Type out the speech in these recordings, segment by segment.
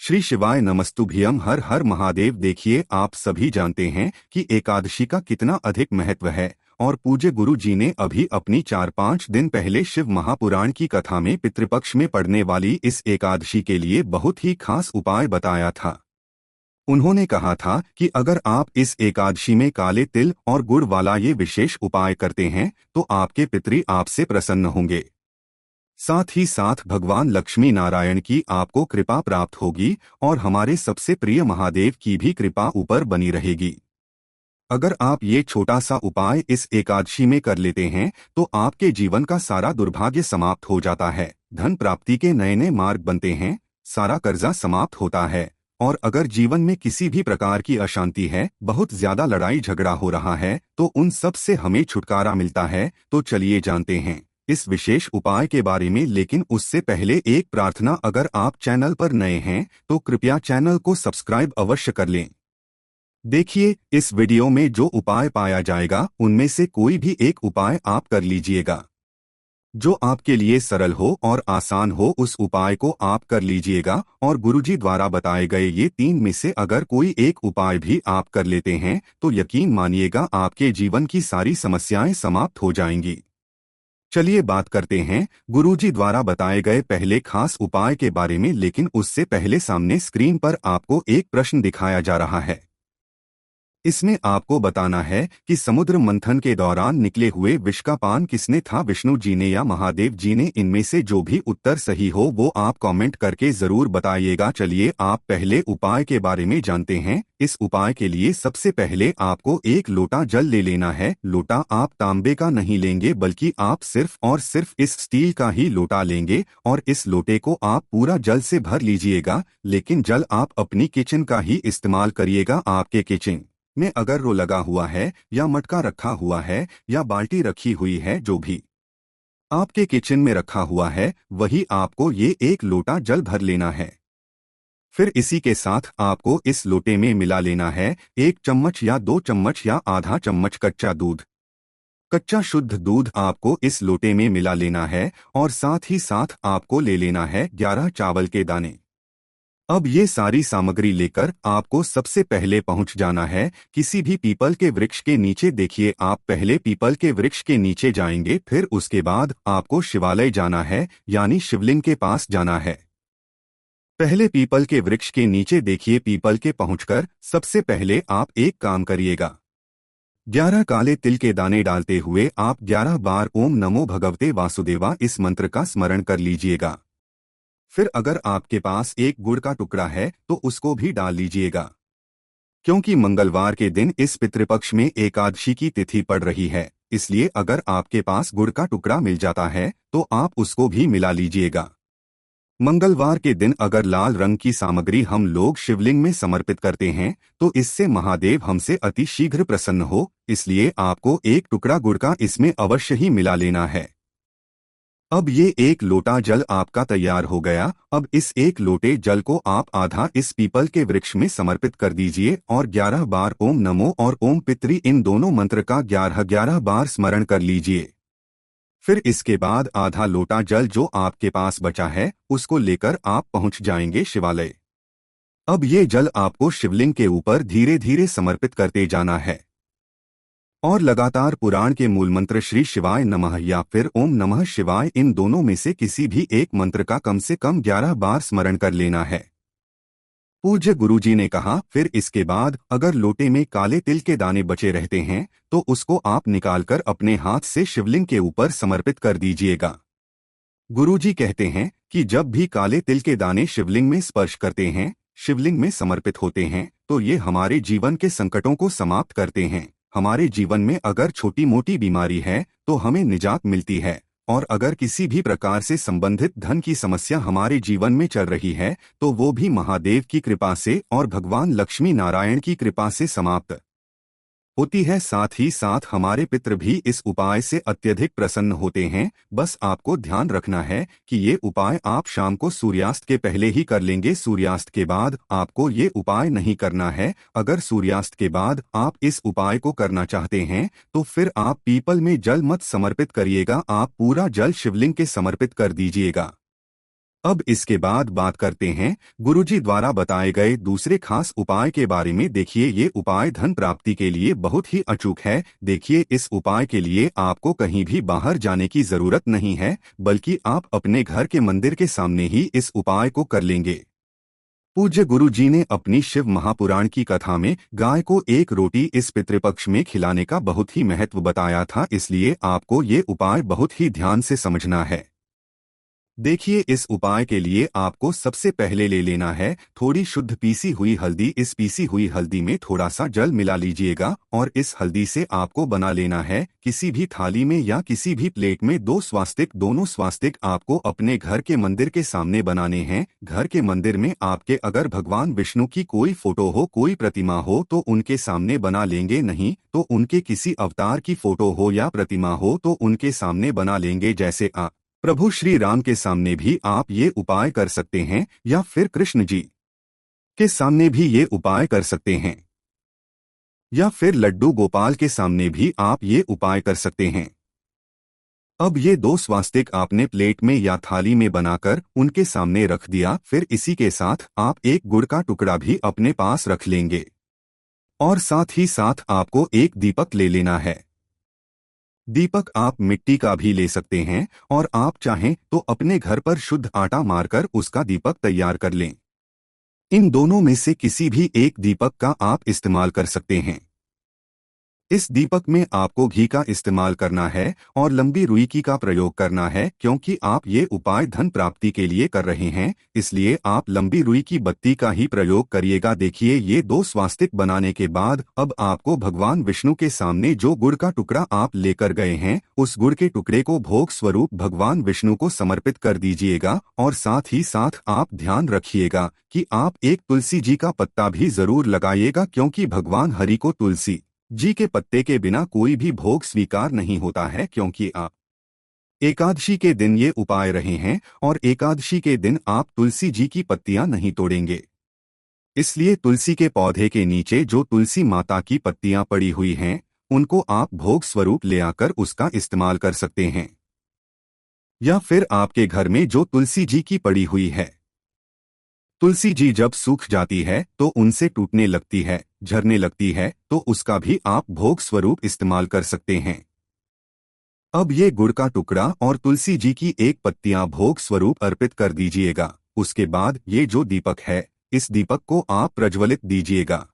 श्री शिवाय नमस्तुभ्यम। हर हर महादेव। देखिए, आप सभी जानते हैं कि एकादशी का कितना अधिक महत्व है और पूज्य गुरु जी ने अभी अपनी 4-5 दिन पहले शिव महापुराण की कथा में पितृपक्ष में पड़ने वाली इस एकादशी के लिए बहुत ही खास उपाय बताया था। उन्होंने कहा था कि अगर आप इस एकादशी में काले तिल और गुड़ वाला ये विशेष उपाय करते हैं तो आपके पितृ आपसे प्रसन्न होंगे। साथ ही साथ भगवान लक्ष्मी नारायण की आपको कृपा प्राप्त होगी और हमारे सबसे प्रिय महादेव की भी कृपा ऊपर बनी रहेगी। अगर आप ये छोटा सा उपाय इस एकादशी में कर लेते हैं तो आपके जीवन का सारा दुर्भाग्य समाप्त हो जाता है, धन प्राप्ति के नए नए मार्ग बनते हैं, सारा कर्जा समाप्त होता है। और अगर जीवन में किसी भी प्रकार की अशांति है, बहुत ज्यादा लड़ाई झगड़ा हो रहा है, तो उन सब से हमें छुटकारा मिलता है। तो चलिए जानते हैं इस विशेष उपाय के बारे में। लेकिन उससे पहले एक प्रार्थना, अगर आप चैनल पर नए हैं तो कृपया चैनल को सब्सक्राइब अवश्य कर लें। देखिए, इस वीडियो में जो उपाय पाया जाएगा उनमें से कोई भी एक उपाय आप कर लीजिएगा। जो आपके लिए सरल हो और आसान हो उस उपाय को आप कर लीजिएगा। और गुरुजी द्वारा बताए गए ये 3 में से अगर कोई एक उपाय भी आप कर लेते हैं तो यकीन मानिएगा आपके जीवन की सारी समस्याएं समाप्त हो जाएंगी। चलिए बात करते हैं गुरुजी द्वारा बताए गए पहले खास उपाय के बारे में। लेकिन उससे पहले सामने स्क्रीन पर आपको एक प्रश्न दिखाया जा रहा है। इसमें आपको बताना है कि समुद्र मंथन के दौरान निकले हुए विष का पान किसने था, विष्णु जी ने या महादेव जी ने। इनमें से जो भी उत्तर सही हो वो आप कमेंट करके जरूर बताइएगा। चलिए आप पहले उपाय के बारे में जानते हैं। इस उपाय के लिए सबसे पहले आपको एक लोटा जल ले लेना है। लोटा आप तांबे का नहीं लेंगे बल्कि आप सिर्फ और सिर्फ इस स्टील का ही लोटा लेंगे और इस लोटे को आप पूरा जल से भर लीजिएगा। लेकिन जल आप अपनी किचन का ही इस्तेमाल करिएगा। आपके किचन में अगर रो लगा हुआ है या मटका रखा हुआ है या बाल्टी रखी हुई है, जो भी आपके किचन में रखा हुआ है वही आपको ये एक लोटा जल भर लेना है। फिर इसी के साथ आपको इस लोटे में मिला लेना है 1 चम्मच या 2 चम्मच या आधा चम्मच कच्चा दूध। कच्चा शुद्ध दूध आपको इस लोटे में मिला लेना है और साथ ही साथ आपको ले लेना है 11 चावल के दाने। अब ये सारी सामग्री लेकर आपको सबसे पहले पहुंच जाना है किसी भी पीपल के वृक्ष के नीचे। देखिए, आप पहले पीपल के वृक्ष के नीचे जाएंगे, फिर उसके बाद आपको शिवालय जाना है, यानी शिवलिंग के पास जाना है। पहले पीपल के वृक्ष के नीचे देखिए, पीपल के पहुंचकर सबसे पहले आप एक काम करिएगा। 11 काले तिल के दाने डालते हुए आप 11 बार ओम नमो भगवते वासुदेवा इस मंत्र का स्मरण कर लीजिएगा। फिर अगर आपके पास एक गुड़ का टुकड़ा है तो उसको भी डाल लीजिएगा। क्योंकि मंगलवार के दिन इस पितृपक्ष में एकादशी की तिथि पड़ रही है, इसलिए अगर आपके पास गुड़ का टुकड़ा मिल जाता है तो आप उसको भी मिला लीजिएगा। मंगलवार के दिन अगर लाल रंग की सामग्री हम लोग शिवलिंग में समर्पित करते हैं तो इससे महादेव हमसे अति शीघ्र प्रसन्न हो, इसलिए आपको एक टुकड़ा गुड़ का इसमें अवश्य ही मिला लेना है। अब ये एक लोटा जल आपका तैयार हो गया। अब इस एक लोटे जल को आप आधा इस पीपल के वृक्ष में समर्पित कर दीजिए और 11 बार ओम नमो और ओम पितृ इन दोनों मंत्र का 11-11 बार स्मरण कर लीजिए। फिर इसके बाद आधा लोटा जल जो आपके पास बचा है उसको लेकर आप पहुंच जाएंगे शिवालय। अब ये जल आपको शिवलिंग के ऊपर धीरे धीरे समर्पित करते जाना है और लगातार पुराण के मूल मंत्र श्री शिवाय नमः या फिर ओम नमः शिवाय इन दोनों में से किसी भी एक मंत्र का कम से कम 11 बार स्मरण कर लेना है। पूज्य गुरुजी ने कहा, फिर इसके बाद अगर लोटे में काले तिल के दाने बचे रहते हैं तो उसको आप निकालकर अपने हाथ से शिवलिंग के ऊपर समर्पित कर दीजिएगा। गुरुजी कहते हैं कि जब भी काले तिल के दाने शिवलिंग में स्पर्श करते हैं, शिवलिंग में समर्पित होते हैं, तो ये हमारे जीवन के संकटों को समाप्त करते हैं। हमारे जीवन में अगर छोटी मोटी बीमारी है तो हमें निजात मिलती है, और अगर किसी भी प्रकार से संबंधित धन की समस्या हमारे जीवन में चल रही है तो वो भी महादेव की कृपा से और भगवान लक्ष्मी नारायण की कृपा से समाप्त होती है। साथ ही साथ हमारे पितृ भी इस उपाय से अत्यधिक प्रसन्न होते हैं। बस आपको ध्यान रखना है कि ये उपाय आप शाम को सूर्यास्त के पहले ही कर लेंगे। सूर्यास्त के बाद आपको ये उपाय नहीं करना है। अगर सूर्यास्त के बाद आप इस उपाय को करना चाहते हैं तो फिर आप पीपल में जल मत समर्पित करिएगा, आप पूरा जल शिवलिंग के समर्पित कर दीजिएगा। अब इसके बाद बात करते हैं गुरुजी द्वारा बताए गए दूसरे खास उपाय के बारे में। देखिए, ये उपाय धन प्राप्ति के लिए बहुत ही अचूक है। देखिए, इस उपाय के लिए आपको कहीं भी बाहर जाने की जरूरत नहीं है, बल्कि आप अपने घर के मंदिर के सामने ही इस उपाय को कर लेंगे। पूज्य गुरु जी ने अपनी शिव महापुराण की कथा में गाय को एक रोटी इस पितृपक्ष में खिलाने का बहुत ही महत्व बताया था, इसलिए आपको ये उपाय बहुत ही ध्यान से समझना है। देखिए, इस उपाय के लिए आपको सबसे पहले ले लेना है थोड़ी शुद्ध पीसी हुई हल्दी। इस पीसी हुई हल्दी में थोड़ा सा जल मिला लीजिएगा और इस हल्दी से आपको बना लेना है किसी भी थाली में या किसी भी प्लेट में दो स्वास्तिक। दोनों स्वास्तिक आपको अपने घर के मंदिर के सामने बनाने हैं। घर के मंदिर में आपके अगर भगवान विष्णु की कोई फोटो हो, कोई प्रतिमा हो तो उनके सामने बना लेंगे, नहीं तो उनके किसी अवतार की फोटो हो या प्रतिमा हो तो उनके सामने बना लेंगे। जैसे प्रभु श्री राम के सामने भी आप ये उपाय कर सकते हैं या फिर कृष्ण जी के सामने भी ये उपाय कर सकते हैं या फिर लड्डू गोपाल के सामने भी आप ये उपाय कर सकते हैं। अब ये दो स्वास्तिक आपने प्लेट में या थाली में बनाकर उनके सामने रख दिया। फिर इसी के साथ आप एक गुड़ का टुकड़ा भी अपने पास रख लेंगे और साथ ही साथ आपको एक दीपक ले लेना है। दीपक आप मिट्टी का भी ले सकते हैं और आप चाहें तो अपने घर पर शुद्ध आटा मारकर उसका दीपक तैयार कर लें। इन दोनों में से किसी भी एक दीपक का आप इस्तेमाल कर सकते हैं। इस दीपक में आपको घी का इस्तेमाल करना है और लंबी रुई की का प्रयोग करना है, क्योंकि आप ये उपाय धन प्राप्ति के लिए कर रहे हैं, इसलिए आप लंबी रुई की बत्ती का ही प्रयोग करिएगा। देखिए, ये दो स्वास्तिक बनाने के बाद अब आपको भगवान विष्णु के सामने जो गुड़ का टुकड़ा आप लेकर गए हैं, उस गुड़ के टुकड़े को भोग स्वरूप भगवान विष्णु को समर्पित कर दीजिएगा। और साथ ही साथ आप ध्यान रखिएगा कि आप एक तुलसी जी का पत्ता भी जरूर लगाइएगा, क्योंकि भगवान हरि को तुलसी जी के पत्ते के बिना कोई भी भोग स्वीकार नहीं होता है। क्योंकि आप एकादशी के दिन ये उपाय रहे हैं और एकादशी के दिन आप तुलसी जी की पत्तियां नहीं तोड़ेंगे, इसलिए तुलसी के पौधे के नीचे जो तुलसी माता की पत्तियां पड़ी हुई हैं, उनको आप भोग स्वरूप ले आकर उसका इस्तेमाल कर सकते हैं। या फिर आपके घर में जो तुलसी जी की पड़ी हुई है, तुलसी जी जब सूख जाती है तो उनसे टूटने लगती है, झरने लगती है, तो उसका भी आप भोग स्वरूप इस्तेमाल कर सकते हैं। अब ये गुड़ का टुकड़ा और तुलसी जी की एक पत्तियां भोग स्वरूप अर्पित कर दीजिएगा। उसके बाद ये जो दीपक है, इस दीपक को आप प्रज्वलित दीजिएगा।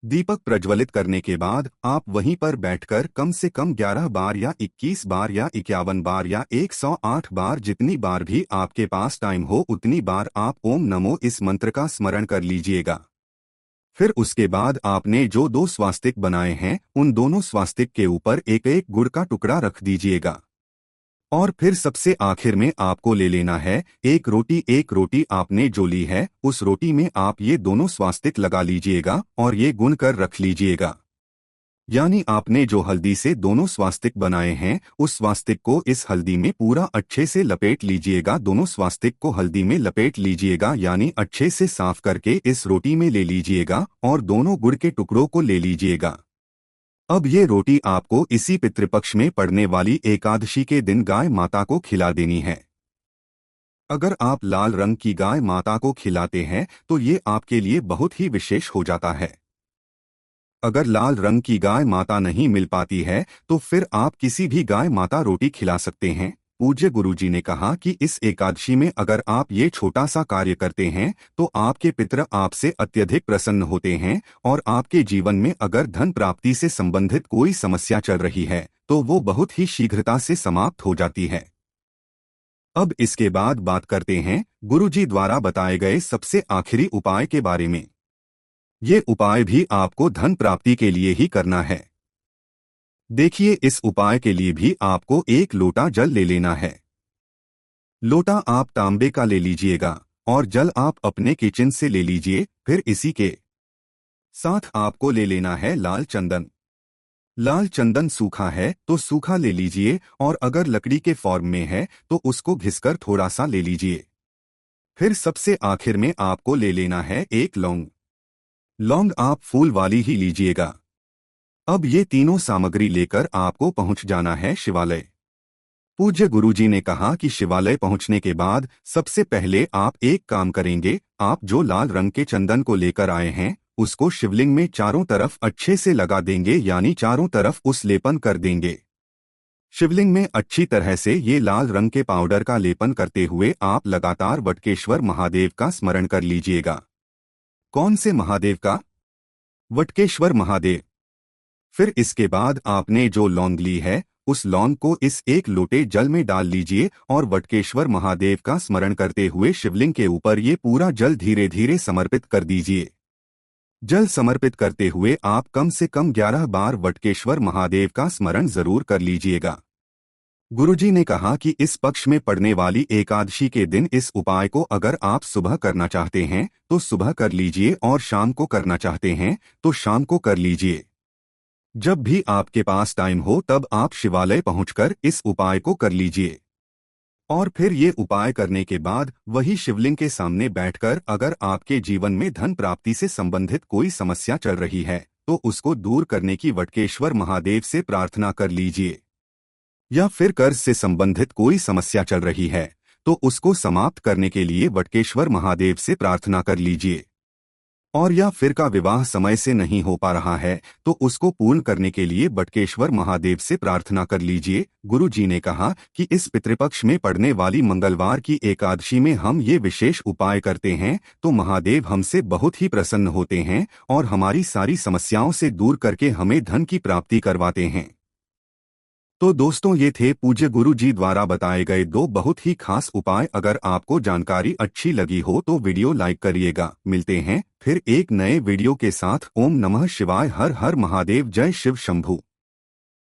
दीपक प्रज्वलित करने के बाद आप वहीं पर बैठकर कम से कम 11 बार या 21 बार या 51 बार या 108 बार, जितनी बार भी आपके पास टाइम हो उतनी बार आप ओम नमो इस मंत्र का स्मरण कर लीजिएगा। फिर उसके बाद आपने जो दो स्वास्तिक बनाए हैं, उन दोनों स्वास्तिक के ऊपर एक एक गुड़ का टुकड़ा रख दीजिएगा। और फिर सबसे आखिर में आपको ले लेना है एक रोटी। एक रोटी आपने जो ली है, उस रोटी में आप ये दोनों स्वास्तिक लगा लीजिएगा और ये गुन कर रख लीजिएगा। यानी आपने जो हल्दी से दोनों स्वास्तिक बनाए हैं, उस स्वास्तिक को इस हल्दी में पूरा अच्छे से लपेट लीजिएगा। दोनों स्वास्तिक को हल्दी में लपेट लीजिएगा, यानी अच्छे से साफ करके इस रोटी में ले लीजिएगा और दोनों गुड़ के टुकड़ों को ले लीजिएगा। अब ये रोटी आपको इसी पितृपक्ष में पड़ने वाली एकादशी के दिन गाय माता को खिला देनी है। अगर आप लाल रंग की गाय माता को खिलाते हैं तो ये आपके लिए बहुत ही विशेष हो जाता है। अगर लाल रंग की गाय माता नहीं मिल पाती है तो फिर आप किसी भी गाय माता रोटी खिला सकते हैं। पूज्य गुरुजी ने कहा कि इस एकादशी में अगर आप ये छोटा सा कार्य करते हैं तो आपके पितर आपसे अत्यधिक प्रसन्न होते हैं और आपके जीवन में अगर धन प्राप्ति से संबंधित कोई समस्या चल रही है तो वो बहुत ही शीघ्रता से समाप्त हो जाती है। अब इसके बाद बात करते हैं गुरुजी द्वारा बताए गए सबसे आखिरी उपाय के बारे में। ये उपाय भी आपको धन प्राप्ति के लिए ही करना है। देखिए, इस उपाय के लिए भी आपको एक लोटा जल ले लेना है। लोटा आप तांबे का ले लीजिएगा और जल आप अपने किचन से ले लीजिए। फिर इसी के साथ आपको ले लेना है लाल चंदन। लाल चंदन सूखा है तो सूखा ले लीजिए और अगर लकड़ी के फॉर्म में है तो उसको घिसकर थोड़ा सा ले लीजिए। फिर सबसे आखिर में आपको ले लेना है एक लौंग। लौंग आप फूल वाली ही लीजिएगा। अब ये तीनों सामग्री लेकर आपको पहुंच जाना है शिवालय। पूज्य गुरुजी ने कहा कि शिवालय पहुंचने के बाद सबसे पहले आप एक काम करेंगे, आप जो लाल रंग के चंदन को लेकर आए हैं उसको शिवलिंग में चारों तरफ अच्छे से लगा देंगे, यानी चारों तरफ उस लेपन कर देंगे। शिवलिंग में अच्छी तरह से ये लाल रंग के पाउडर का लेपन करते हुए आप लगातार वटकेश्वर महादेव का स्मरण कर लीजिएगा। कौन से महादेव का? वटकेश्वर महादेव। फिर इसके बाद आपने जो लौंग ली है उस लौंग को इस एक लोटे जल में डाल लीजिए और वटकेश्वर महादेव का स्मरण करते हुए शिवलिंग के ऊपर ये पूरा जल धीरे धीरे समर्पित कर दीजिए। जल समर्पित करते हुए आप कम से कम 11 बार वटकेश्वर महादेव का स्मरण जरूर कर लीजिएगा। गुरुजी ने कहा कि इस पक्ष में पड़ने वाली एकादशी के दिन इस उपाय को अगर आप सुबह करना चाहते हैं तो सुबह कर लीजिए और शाम को करना चाहते हैं तो शाम को कर लीजिए। जब भी आपके पास टाइम हो तब आप शिवालय पहुंचकर इस उपाय को कर लीजिए। और फिर ये उपाय करने के बाद वही शिवलिंग के सामने बैठकर अगर आपके जीवन में धन प्राप्ति से संबंधित कोई समस्या चल रही है तो उसको दूर करने की वटकेश्वर महादेव से प्रार्थना कर लीजिए। या फिर कर्ज से संबंधित कोई समस्या चल रही है तो उसको समाप्त करने के लिए वटकेश्वर महादेव से प्रार्थना कर लीजिए। और या फिर का विवाह समय से नहीं हो पा रहा है तो उसको पूर्ण करने के लिए वटकेश्वर महादेव से प्रार्थना कर लीजिए। गुरु जी ने कहा कि इस पितृपक्ष में पड़ने वाली मंगलवार की एकादशी में हम ये विशेष उपाय करते हैं तो महादेव हमसे बहुत ही प्रसन्न होते हैं और हमारी सारी समस्याओं से दूर करके हमें धन की प्राप्ति करवाते हैं। तो दोस्तों, ये थे पूज्य गुरु जी द्वारा बताए गए 2 बहुत ही खास उपाय। अगर आपको जानकारी अच्छी लगी हो तो वीडियो लाइक करिएगा। मिलते हैं फिर एक नए वीडियो के साथ। ओम नमः शिवाय। हर हर महादेव। जय शिव शंभू।